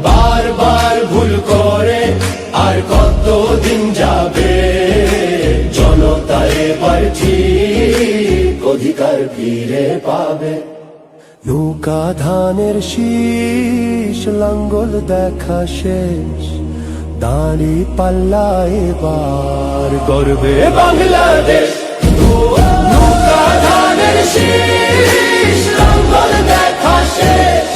বারবার ভুল করে আর কতদিন যাবে? জনতা এবার ঠিক অধিকার ফিরে পাবে। নৌকা ধানের শীষ, লাঙ্গল দেখা শেষ, দাঁড়ি পাল্লা এবার গর্বে বাংলাদেশ। নৌকা ধানের শীষ, লাঙ্গল দেখা শেষ,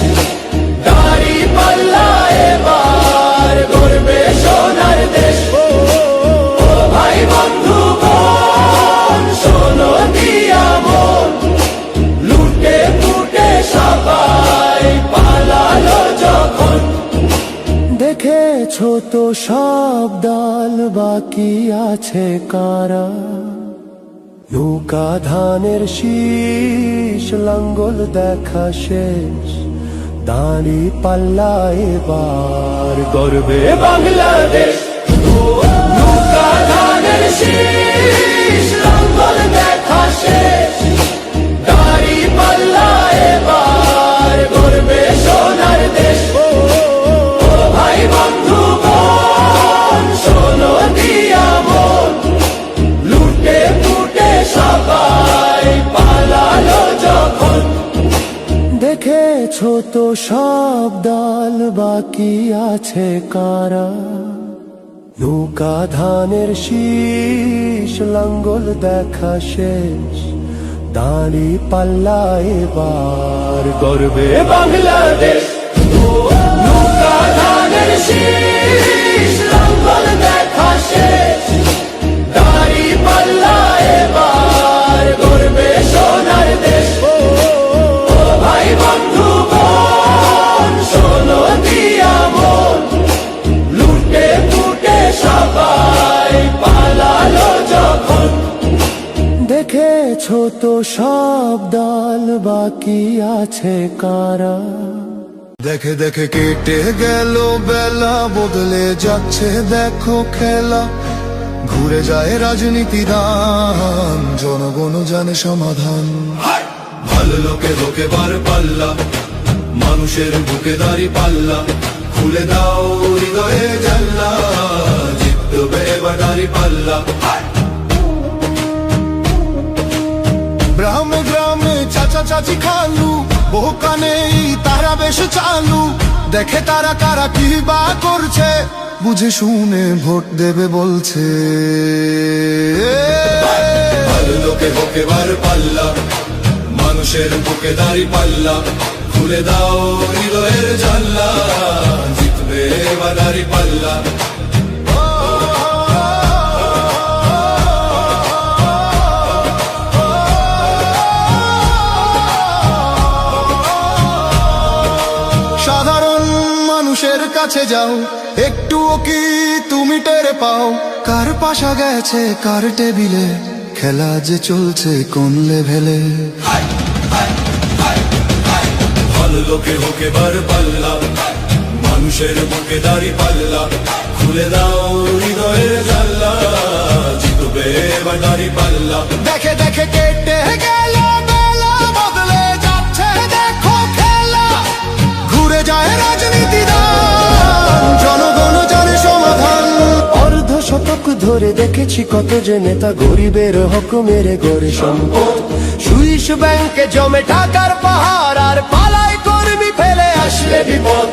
দাঁড়ি পাল্লা এবার গর্বে সোনার দেশ। ও ভাই বন্ধু বোন, শোনো দিয়া মন, লুটে পুটে সবাই পালালো যখন। দেখেছো তো সব দল, বাকি আছে কারা? নৌকা ধানের শীষ, লাঙ্গল দেখা শেষ, দাঁড়ি পাল্লা এবার গর্বে বাংলাদেশ। নৌকা ধানের শীষ, লাঙ্গল দেখা শেষ, দাঁড়ি পাল্লা এবার গর্বে সোনার দেশ। ও ভাই বন্ধু বোন, শোনো দিয়া মন, লুটে পুটে সবাই পালালো যখন। দেখেছো তো সব দল, বাকি আছে কারা? নৌকা ধানের শীষ, লাঙ্গল দেখা শেষ, দাঁড়ি পাল্লা এবার গর্বে বাংলাদেশ। নৌকা ধানের শীষ, লাঙ্গল দেখা শেষ, দাঁড়ি পাল্লা এবার গর্বে সোনার দেশ। ও ভাই বন্ধু বোন, শোনো দিয়া মন, লুটে পুটে সবাই পালালো যখন। দেখেছো তো সব দল, বাকি আছে কারা? দেখে দেখে কেটে গেল বেলা, বদলে যাচ্ছে দেখো খেলা। ঘুরে যায় রাজনীতি দান, জনগণ জানে সমাধান। ভালো লোকে লোকে বার পাল্লা, মানুষের বুকে দাঁড়ি পাল্লা। খুলে দাও হৃদয়ে জানলা, জিতবে এবার দাঁড়ি পাল্লা। গ্রামে গ্রামে চাচা চাচি খালু, বহু কানেই তারা বেশ চালু। দেখে তারা কারা কি বা করছে, বুঝে শুনে ভোট দেবে বলছে। ভালো লোকে বুকে বার পাল্লা, মানুষের বুকে দাঁড়ি পাল্লা। খুলে দাও হৃদয়ের জানলা, জিতবে এবার দাঁড়ি পাল্লা। সাধারণ মানুষের কাছে যাও, একটুও কি তুমি টের পাও? কার পাশা গেছে কার টেবিলে, খেলা যে চলছে কোন লেভেলে। ভালো লোকে হোকে বার পাল্লা, মানুষের বুকে দাঁড়ি পাল্লা। খুলে দাও হৃদয়ের জানলা, জিতবে এবার দাঁড়ি পাল্লা। দেখে দেখে কেটে গেল বেলা, বদলে যাচ্ছে দেখো খেলা। ঘুরে যায় রাজনীতি দান, জনগণ জানে সমাধান। অর্ধ শতক ধরে দেখেছি কত যে নেতা গরিবের হক মেরে গড়ে সম্পদ। সুইস ব্যাংকে জমে টাকার পাহাড়, আর পালায় কর্মী ফেলে আসলে বিপদ।